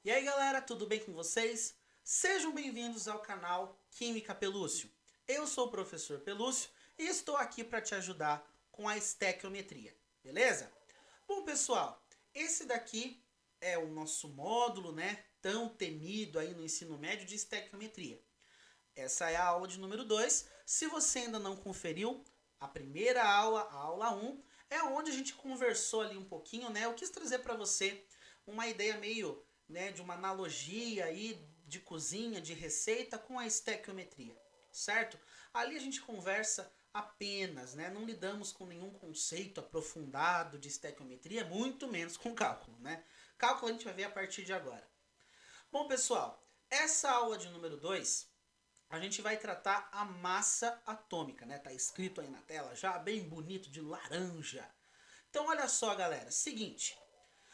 E aí galera, tudo bem com vocês? Sejam bem-vindos ao canal Química Pelúcio. Eu sou o professor Pelúcio e estou aqui para te ajudar com a estequiometria, beleza? Bom pessoal, esse daqui é o nosso módulo, né, tão temido aí no ensino médio de estequiometria. Essa é a aula de número 2. Se você ainda não conferiu, a primeira aula, a aula 1, é onde a gente conversou ali um pouquinho, né? Eu quis trazer para você uma ideia meio, né, de uma analogia aí de cozinha, de receita com a estequiometria, certo? Ali a gente conversa apenas, né? Não lidamos com nenhum conceito aprofundado de estequiometria, muito menos com cálculo, né? Cálculo a gente vai ver a partir de agora. Bom, pessoal, essa aula de número 2 a gente vai tratar a massa atômica, né? Tá escrito aí na tela já, bem bonito, de laranja. Então, olha só, galera. Seguinte.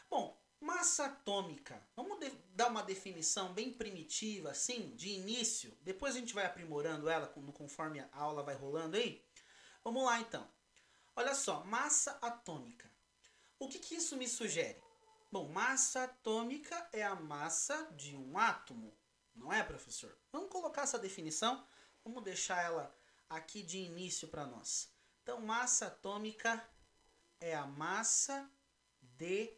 Bom, massa atômica. Vamos dar uma definição bem primitiva, assim, de início. Depois a gente vai aprimorando ela conforme a aula vai rolando aí. Vamos lá, então. Olha só, massa atômica. O que isso me sugere? Bom, massa atômica é a massa de um átomo, não é, professor? Vamos colocar essa definição, vamos deixar ela aqui de início para nós. Então, massa atômica é a massa de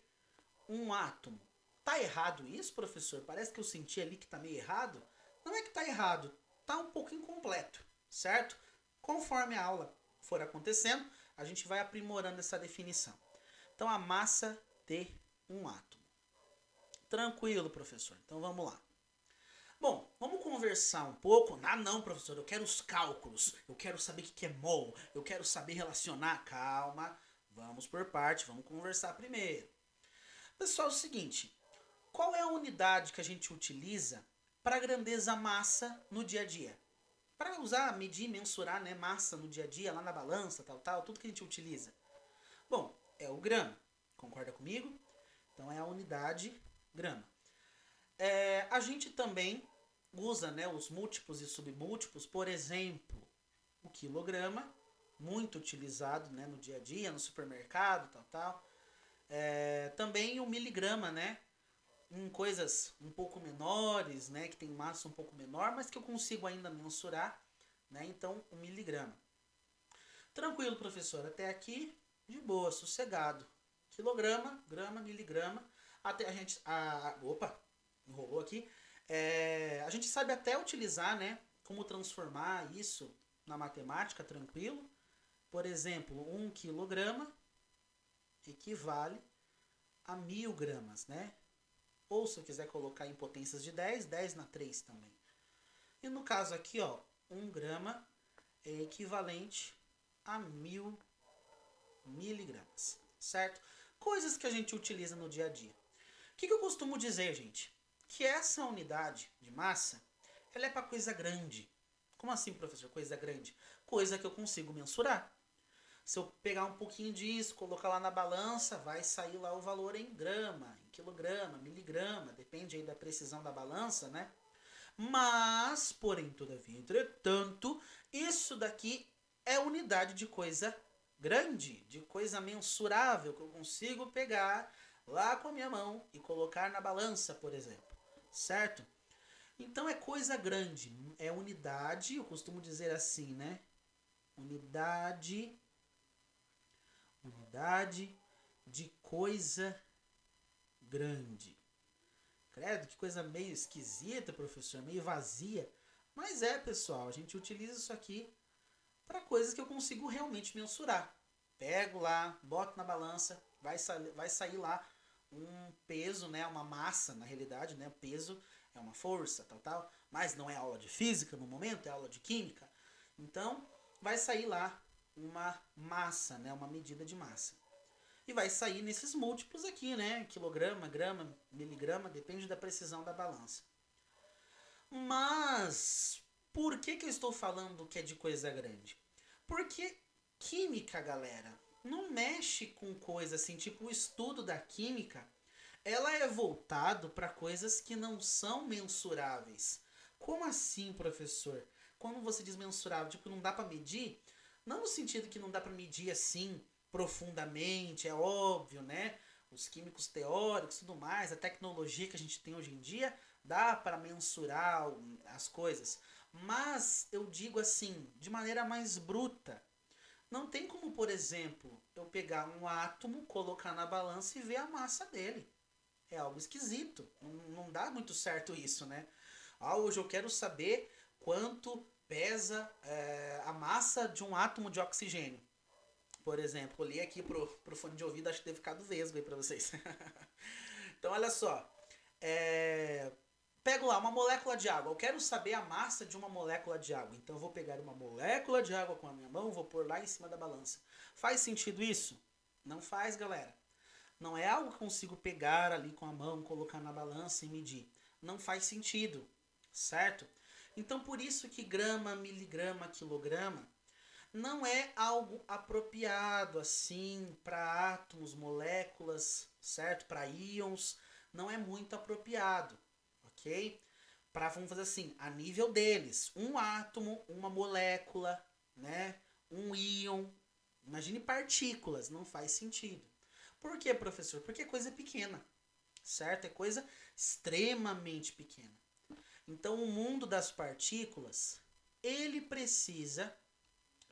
um átomo. Tá errado isso, professor? Parece que eu senti ali que tá meio errado. Não é que tá errado, tá um pouco incompleto, certo? Conforme a aula for acontecendo, a gente vai aprimorando essa definição. Então, a massa de um átomo. Tranquilo, professor. Então, vamos lá. Bom, vamos conversar um pouco. Ah, não, professor, eu quero os cálculos. Eu quero saber o que é mol. Eu quero saber relacionar. Calma, vamos por parte, vamos conversar primeiro. Pessoal, é o seguinte: qual é a unidade que a gente utiliza para a grandeza massa no dia a dia? Para usar, medir, mensurar, né, massa no dia a dia, lá na balança, tal, tudo que a gente utiliza. Bom, é o grama. Concorda comigo? Então é a unidade grama. A gente também usa, né, os múltiplos e submúltiplos, por exemplo, o quilograma, muito utilizado, né, no dia a dia, no supermercado, tal. Também o miligrama, né, em coisas um pouco menores, né, que tem massa um pouco menor, mas que eu consigo ainda mensurar, né, então o miligrama. Tranquilo, professor, até aqui de boa, sossegado. Quilograma, grama, miligrama, até a gente, opa, enrolou aqui. A gente sabe até utilizar, né, como transformar isso na matemática, tranquilo. Por exemplo, 1 quilograma equivale a 1000 gramas, né? Ou se eu quiser colocar em potências de 10, 10 na 3 também. E no caso aqui, ó, 1 grama é equivalente a 1000 miligramas, certo? Coisas que a gente utiliza no dia a dia. O que eu costumo dizer, gente? Que essa unidade de massa, ela é para coisa grande. Como assim, professor? Coisa grande? Coisa que eu consigo mensurar. Se eu pegar um pouquinho disso, colocar lá na balança, vai sair lá o valor em grama, em quilograma, miligrama, depende aí da precisão da balança, né? Mas, porém, todavia, entretanto, isso daqui é unidade de coisa grande, de coisa mensurável, que eu consigo pegar lá com a minha mão e colocar na balança, por exemplo. Certo? Então é coisa grande, é unidade, eu costumo dizer assim, né? Unidade de coisa grande. Credo, que coisa meio esquisita, professor, meio vazia. Mas pessoal, a gente utiliza isso aqui para coisas que eu consigo realmente mensurar. Pego lá, boto na balança, vai sair lá um peso, né, uma massa, na realidade, né, peso é uma força, tal, mas não é aula de física no momento, é aula de química. Então, vai sair lá uma massa, né, uma medida de massa. E vai sair nesses múltiplos aqui, né, quilograma, grama, miligrama, depende da precisão da balança. Mas, por que eu estou falando que é de coisa grande? Porque química, galera, não mexe com coisa assim, tipo o estudo da química, ela é voltado para coisas que não são mensuráveis. Como assim, professor? Quando você diz mensurável, tipo, não dá para medir? Não no sentido que não dá para medir assim profundamente, é óbvio, né? os químicos teóricos e tudo mais, a tecnologia que a gente tem hoje em dia, dá para mensurar as coisas. Mas eu digo assim, de maneira mais bruta. Não tem como, por exemplo, eu pegar um átomo, colocar na balança e ver a massa dele. É algo esquisito. Não dá muito certo isso, né? Ah, hoje eu quero saber quanto pesa a massa de um átomo de oxigênio. Por exemplo, olhei aqui pro fone de ouvido, acho que deve ficar do vesgo aí pra vocês. Então, olha só. Pego lá uma molécula de água. Eu quero saber a massa de uma molécula de água. Então, eu vou pegar uma molécula de água com a minha mão, vou pôr lá em cima da balança. Faz sentido isso? Não faz, galera. Não é algo que eu consigo pegar ali com a mão, colocar na balança e medir. Não faz sentido, certo? Então, por isso que grama, miligrama, quilograma não é algo apropriado assim para átomos, moléculas, certo? Para íons, não é muito apropriado, ok? Para, vamos fazer assim, a nível deles, um átomo, uma molécula, né? Um íon, imagine partículas, não faz sentido. Por quê, professor? Porque é coisa pequena, certo? É coisa extremamente pequena. Então, o mundo das partículas, ele precisa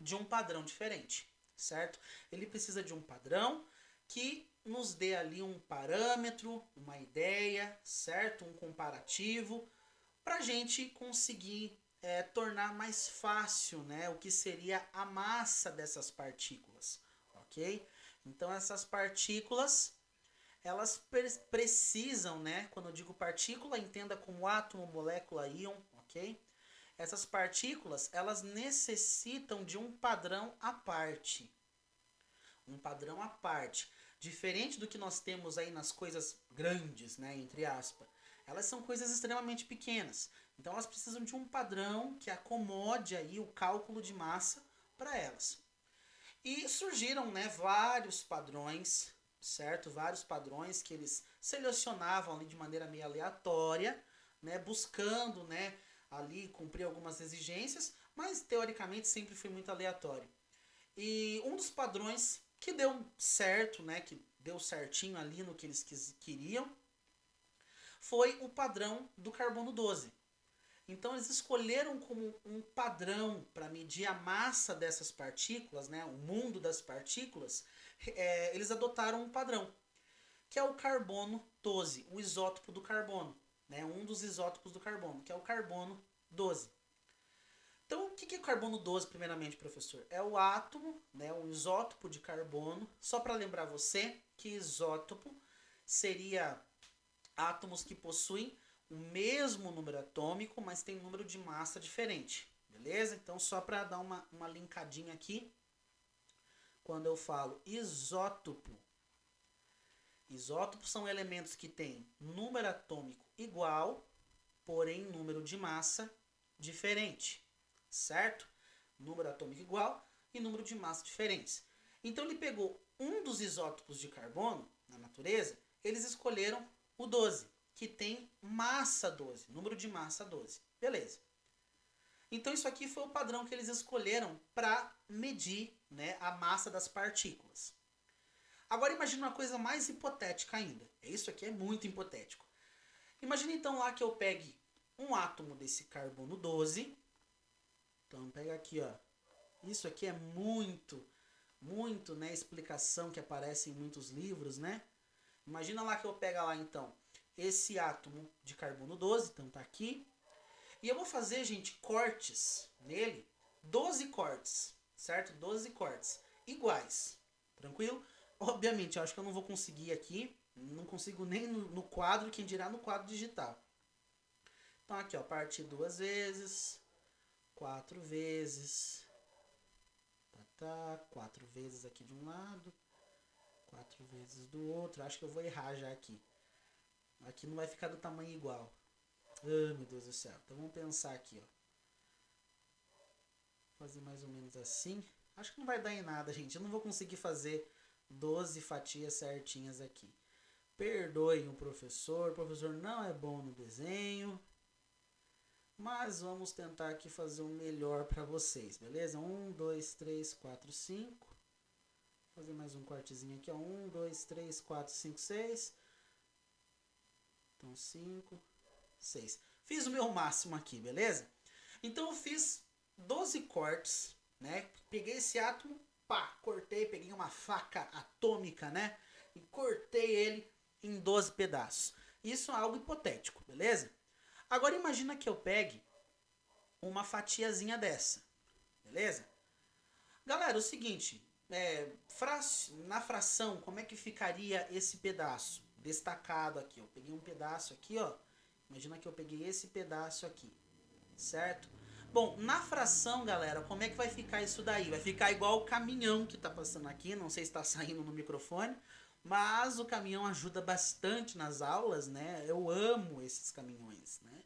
de um padrão diferente, certo? Ele precisa de um padrão que nos dê ali um parâmetro, uma ideia, certo? Um comparativo, para a gente conseguir tornar mais fácil, né, o que seria a massa dessas partículas, ok? Então essas partículas elas precisam, né? Quando eu digo partícula, entenda como átomo, molécula, íon, ok? Essas partículas, elas necessitam de um padrão à parte. Um padrão à parte. Diferente do que nós temos aí nas coisas grandes, né? Entre aspas. Elas são coisas extremamente pequenas. Então elas precisam de um padrão que acomode aí o cálculo de massa para elas. E surgiram, né, vários padrões, certo? Vários padrões que eles selecionavam ali de maneira meio aleatória, né, buscando, né, ali cumprir algumas exigências, mas teoricamente sempre foi muito aleatório. E um dos padrões que deu certo, né, que deu certinho ali no que eles queriam, foi o padrão do carbono 12. Então eles escolheram como um padrão para medir a massa dessas partículas, né, o mundo das partículas, eles adotaram um padrão, que é o carbono 12, o isótopo do carbono, né, um dos isótopos do carbono, que é o carbono 12. Então, o que é o carbono 12, primeiramente, professor? É o átomo, né, um isótopo de carbono. Só para lembrar você que isótopo seria átomos que possuem o mesmo número atômico, mas tem um número de massa diferente, beleza? Então, só para dar uma linkadinha aqui, quando eu falo isótopo, isótopos são elementos que têm número atômico igual, porém número de massa diferente, certo? Número atômico igual e número de massa diferentes. Então ele pegou um dos isótopos de carbono na natureza, eles escolheram o 12, que tem massa 12, número de massa 12. Beleza. Então isso aqui foi o padrão que eles escolheram para medir, né, a massa das partículas. Agora imagine uma coisa mais hipotética ainda. Isso aqui é muito hipotético. Imagine então lá que eu pegue um átomo desse carbono 12. Então pega aqui, ó. Isso aqui é muito, né, explicação que aparece em muitos livros, né? Imagina lá que eu pego lá então esse átomo de carbono 12, então tá aqui. E eu vou fazer, gente, cortes nele, 12 cortes, certo? 12 cortes iguais, tranquilo? Obviamente, eu acho que eu não vou conseguir aqui, não consigo nem no quadro, quem dirá no quadro digital. Então aqui, ó, partir 2 vezes, 4 vezes, 4 vezes aqui de um lado, 4 vezes do outro. Acho que eu vou errar já aqui. Aqui não vai ficar do tamanho igual. Ah, meu Deus do céu. Então vamos pensar aqui, ó. Fazer mais ou menos assim. Acho que não vai dar em nada, gente. Eu não vou conseguir fazer 12 fatias certinhas aqui. Perdoem o professor não é bom no desenho. Mas vamos tentar aqui fazer o melhor para vocês, beleza? 1, 2, 3, 4, 5. Vou fazer mais um cortezinho aqui, ó. 1, 2, 3, 4, 5, 6. Então, 5, 6. Fiz o meu máximo aqui, beleza? Então, eu fiz 12 cortes, né? Peguei esse átomo, pá, cortei, peguei uma faca atômica, né? E cortei ele em 12 pedaços. Isso é algo hipotético, beleza? Agora, imagina que eu pegue uma fatiazinha dessa, beleza? Galera, é o seguinte, na fração, como é que ficaria esse pedaço? Destacado aqui, eu peguei um pedaço aqui, ó. Imagina que eu peguei esse pedaço aqui, certo? Bom, na fração, galera, como é que vai ficar isso daí? Vai ficar igual o caminhão que tá passando aqui, não sei se tá saindo no microfone, mas o caminhão ajuda bastante nas aulas, né? Eu amo esses caminhões, né?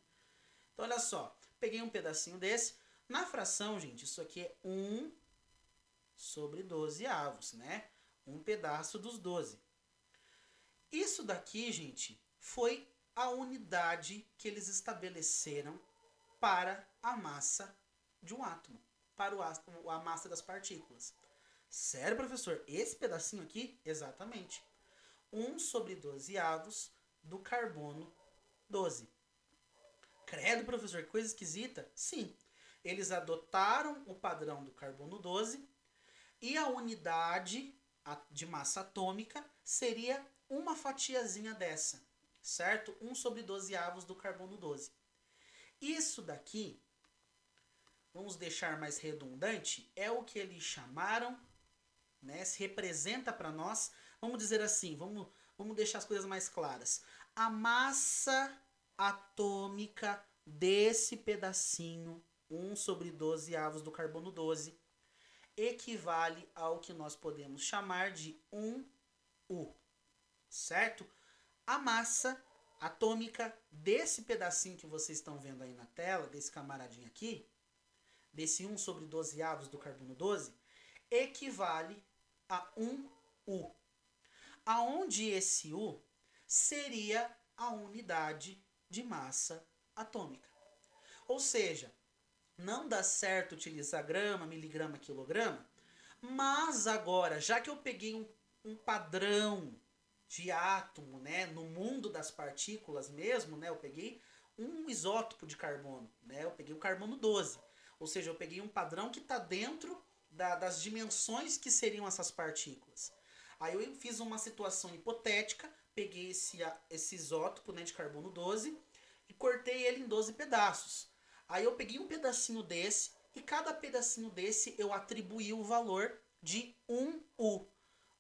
Então, olha só, peguei um pedacinho desse. Na fração, gente, isso aqui é 1 sobre 12 avos, né? Um pedaço dos 12. Isso daqui, gente, foi a unidade que eles estabeleceram para a massa de um átomo, para a massa das partículas. Sério, professor? Esse pedacinho aqui? Exatamente. 1 sobre 12 avos do carbono 12. Credo, professor, que coisa esquisita? Sim. Eles adotaram o padrão do carbono 12 e a unidade de massa atômica seria uma fatiazinha dessa, certo? 1 sobre 12 avos do carbono 12. Isso daqui, vamos deixar mais redundante, é o que eles chamaram, né? Se representa para nós, vamos dizer assim, vamos deixar as coisas mais claras. A massa atômica desse pedacinho, 1 sobre 12 avos do carbono 12, equivale ao que nós podemos chamar de 1U, certo? A massa atômica desse pedacinho que vocês estão vendo aí na tela, desse camaradinho aqui, desse 1 sobre 12 avos do carbono 12, equivale a 1U. Aonde esse U seria a unidade de massa atômica. Ou seja, não dá certo utilizar grama, miligrama, quilograma, mas agora, já que eu peguei um padrão de átomo, né, no mundo das partículas mesmo, né, eu peguei um isótopo de carbono, né, eu peguei o carbono 12, ou seja, eu peguei um padrão que está dentro das dimensões que seriam essas partículas. Aí eu fiz uma situação hipotética, peguei esse isótopo, né, de carbono 12 e cortei ele em 12 pedaços. Aí eu peguei um pedacinho desse e cada pedacinho desse eu atribuí o valor de 1U,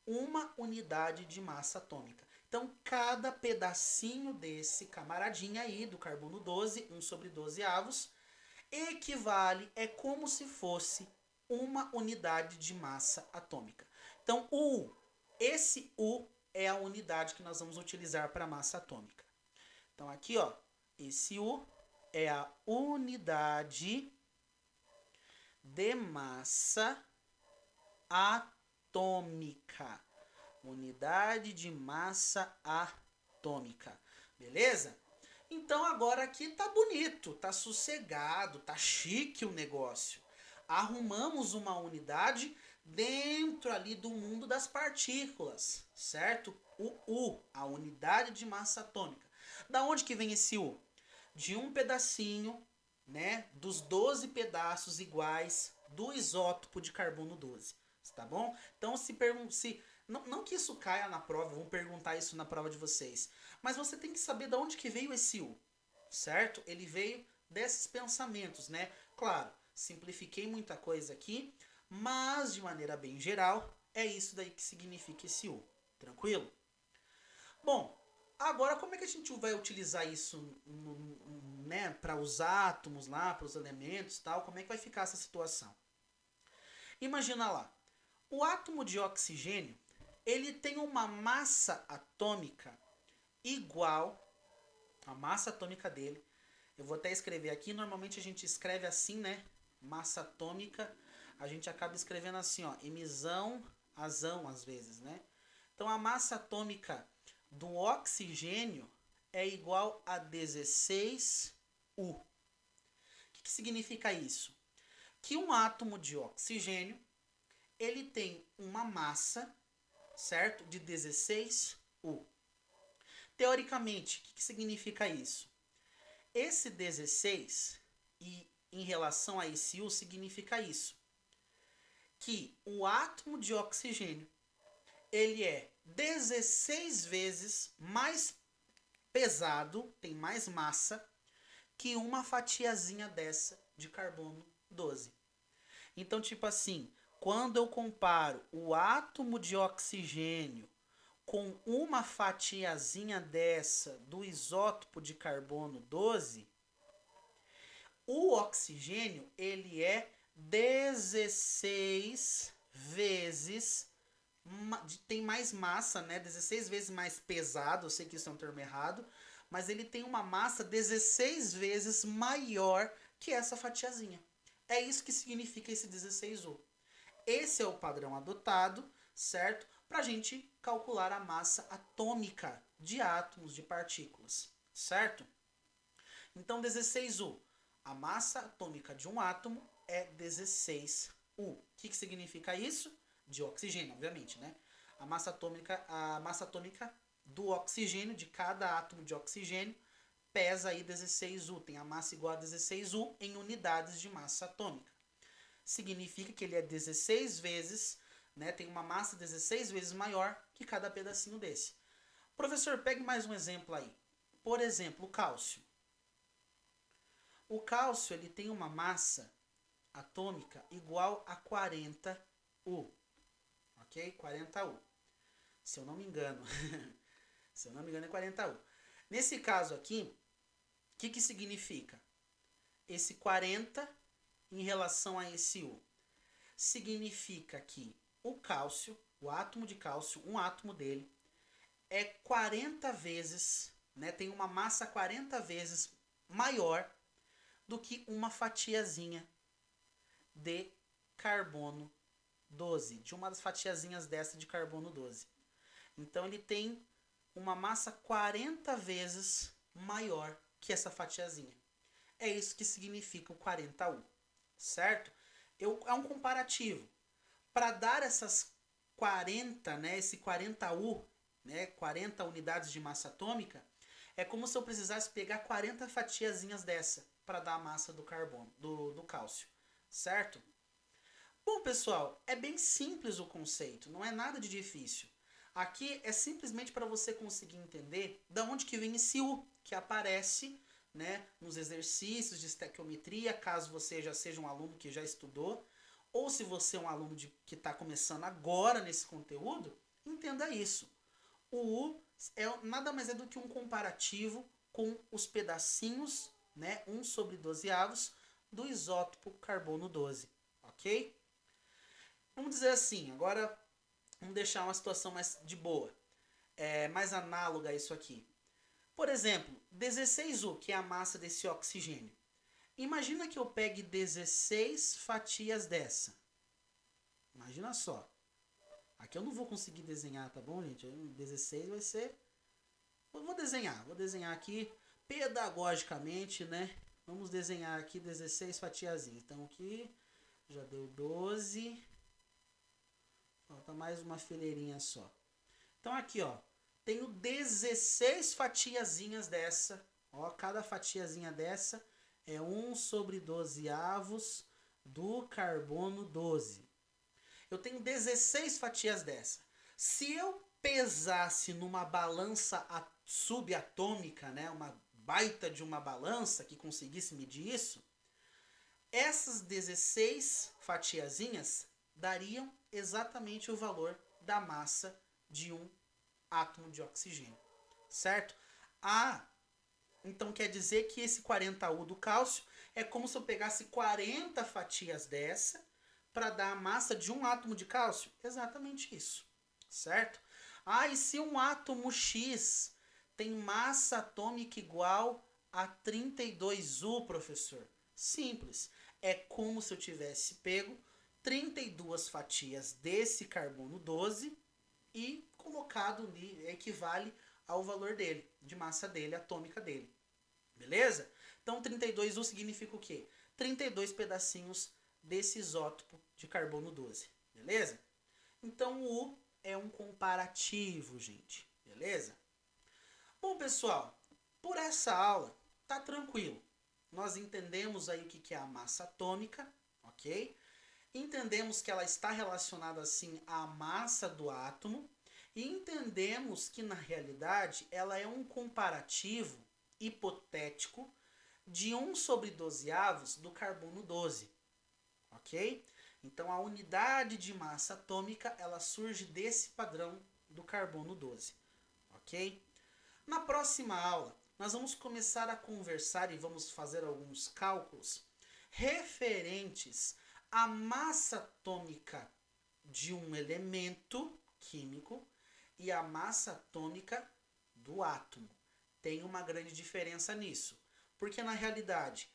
uma unidade de massa atômica. Então, cada pedacinho desse camaradinho aí do carbono 12, 1 sobre 12 avos, equivale, é como se fosse uma unidade de massa atômica. Então, esse U é a unidade que nós vamos utilizar para massa atômica. Então, aqui, ó, esse U é a unidade de massa atômica. Unidade de massa atômica. Beleza? Então agora aqui tá bonito, tá sossegado, tá chique o negócio. Arrumamos uma unidade dentro ali do mundo das partículas, certo? O U, a unidade de massa atômica. Da onde que vem esse U? De um pedacinho, né, dos 12 pedaços iguais do isótopo de carbono 12, tá bom? Então não que isso caia na prova, vão perguntar isso na prova de vocês, mas você tem que saber de onde que veio esse U, certo? Ele veio desses pensamentos, né? Claro, simplifiquei muita coisa aqui, mas de maneira bem geral, é isso daí que significa esse U, tranquilo? Bom, agora, como é que a gente vai utilizar isso, né, para os átomos lá, para os elementos e tal? Como é que vai ficar essa situação? Imagina lá, o átomo de oxigênio, ele tem uma massa atômica igual, a massa atômica dele, eu vou até escrever aqui, normalmente a gente escreve assim, né, massa atômica, a gente acaba escrevendo assim, ó, emisão, azão às vezes, né? Então a massa atômica do oxigênio é igual a 16U. O que significa isso? Que um átomo de oxigênio, ele tem uma massa certo? De 16U. Teoricamente, o que significa isso? Esse 16 e em relação a esse U significa isso, que o átomo de oxigênio ele é 16 vezes mais pesado, tem mais massa, que uma fatiazinha dessa de carbono 12. Então, tipo assim, quando eu comparo o átomo de oxigênio com uma fatiazinha dessa do isótopo de carbono 12, o oxigênio ele é 16 vezes tem mais massa, né? 16 vezes mais pesado, eu sei que isso é um termo errado, mas ele tem uma massa 16 vezes maior que essa fatiazinha. É isso que significa esse 16U. Esse é o padrão adotado, certo? Para a gente calcular a massa atômica de átomos, de partículas, certo? Então, 16U. A massa atômica de um átomo é 16U. O que significa isso? De oxigênio, obviamente, né? A massa atômica do oxigênio, de cada átomo de oxigênio, pesa aí 16U. Tem a massa igual a 16U em unidades de massa atômica. Significa que ele é 16 vezes, né? Tem uma massa 16 vezes maior que cada pedacinho desse. Professor, pegue mais um exemplo aí. Por exemplo, o cálcio. O cálcio ele tem uma massa atômica igual a 40U. Ok? 40U. Se eu não me engano. Se eu não me engano é 40U. Nesse caso aqui, o que significa? Esse 40 em relação a esse U. Significa que o cálcio, o átomo de cálcio, um átomo dele, é 40 vezes, né, tem uma massa 40 vezes maior do que uma fatiazinha de carbono 12, de uma das fatiazinhas dessa de carbono 12. Então ele tem uma massa 40 vezes maior que essa fatiazinha. É isso que significa o 40U, certo? É um comparativo. Para dar essas 40, né, esse 40U, né, 40 unidades de massa atômica, é como se eu precisasse pegar 40 fatiazinhas dessa para dar a massa do carbono, do cálcio, certo? Bom, pessoal, é bem simples o conceito, não é nada de difícil. Aqui é simplesmente para você conseguir entender de onde que vem esse U, que aparece, né, nos exercícios de estequiometria, caso você já seja um aluno que já estudou, ou se você é um aluno que está começando agora nesse conteúdo, entenda isso. O U nada mais é do que um comparativo com os pedacinhos, né, 1 sobre 12avos, do isótopo carbono 12, ok? Vamos dizer assim, agora vamos deixar uma situação mais de boa, mais análoga a isso aqui. Por exemplo, 16U, que é a massa desse oxigênio. Imagina que eu pegue 16 fatias dessa. Imagina só. Aqui eu não vou conseguir desenhar, tá bom, gente? 16 vai ser... Vou desenhar aqui pedagogicamente, né? Vamos desenhar aqui 16 fatiazinhas. Então aqui já deu 12. Falta mais uma fileirinha só. Então aqui, ó, tenho 16 fatiazinhas dessa. Ó, cada fatiazinha dessa é 1 sobre 12avos do carbono 12. Eu tenho 16 fatias dessa. Se eu pesasse numa balança subatômica, né, uma baita de uma balança que conseguisse medir isso, essas 16 fatiazinhas dariam exatamente o valor da massa de um átomo de oxigênio, certo? Então quer dizer que esse 40U do cálcio é como se eu pegasse 40 fatias dessa para dar a massa de um átomo de cálcio? Exatamente isso, certo? E se um átomo X tem massa atômica igual a 32U, professor? Simples. É como se eu tivesse pego 32 fatias desse carbono 12 e colocado ali, equivale ao valor dele, de massa dele, atômica dele. Beleza? Então 32U significa o quê? 32 pedacinhos desse isótopo de carbono 12. Beleza? Então o U é um comparativo, gente. Beleza? Bom, pessoal, por essa aula tá tranquilo. Nós entendemos aí o que é a massa atômica, ok? Entendemos que ela está relacionada assim à massa do átomo e entendemos que na realidade ela é um comparativo hipotético de 1/12 do carbono 12, ok? Então a unidade de massa atômica ela surge desse padrão do carbono 12, ok? Na próxima aula nós vamos começar a conversar e vamos fazer alguns cálculos referentes à massa atômica de um elemento químico e a massa atômica do átomo. Tem uma grande diferença nisso, porque na realidade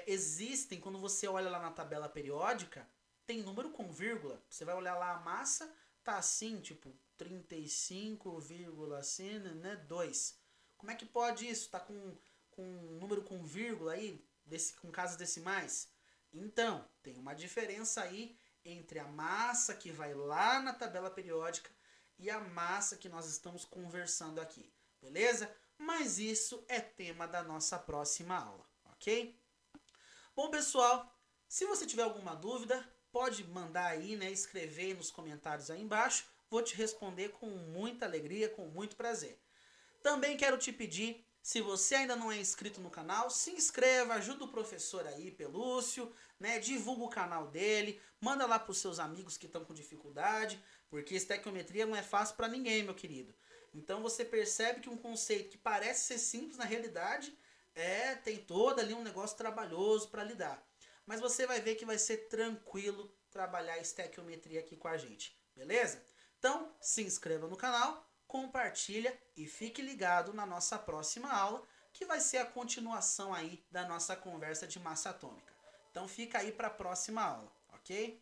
existem, quando você olha lá na tabela periódica, tem número com vírgula. Você vai olhar lá a massa, tá assim, tipo 35, assim, né, 2. Como é que pode isso? Tá com um número com vírgula aí, com casas decimais? Então, tem uma diferença aí entre a massa que vai lá na tabela periódica e a massa que nós estamos conversando aqui, beleza? Mas isso é tema da nossa próxima aula, ok? Bom, pessoal, se você tiver alguma dúvida, pode mandar aí, né, escrever nos comentários aí embaixo. Vou te responder com muita alegria, com muito prazer. Também quero te pedir, se você ainda não é inscrito no canal, se inscreva, ajuda o professor aí, Pelúcio, né? Divulga o canal dele, manda lá para os seus amigos que estão com dificuldade, porque estequiometria não é fácil para ninguém, meu querido. Então você percebe que um conceito que parece ser simples na realidade tem todo ali um negócio trabalhoso para lidar. Mas você vai ver que vai ser tranquilo trabalhar estequiometria aqui com a gente, beleza? Então, se inscreva no canal, compartilha e fique ligado na nossa próxima aula, que vai ser a continuação aí da nossa conversa de massa atômica. Então fica aí para a próxima aula, ok?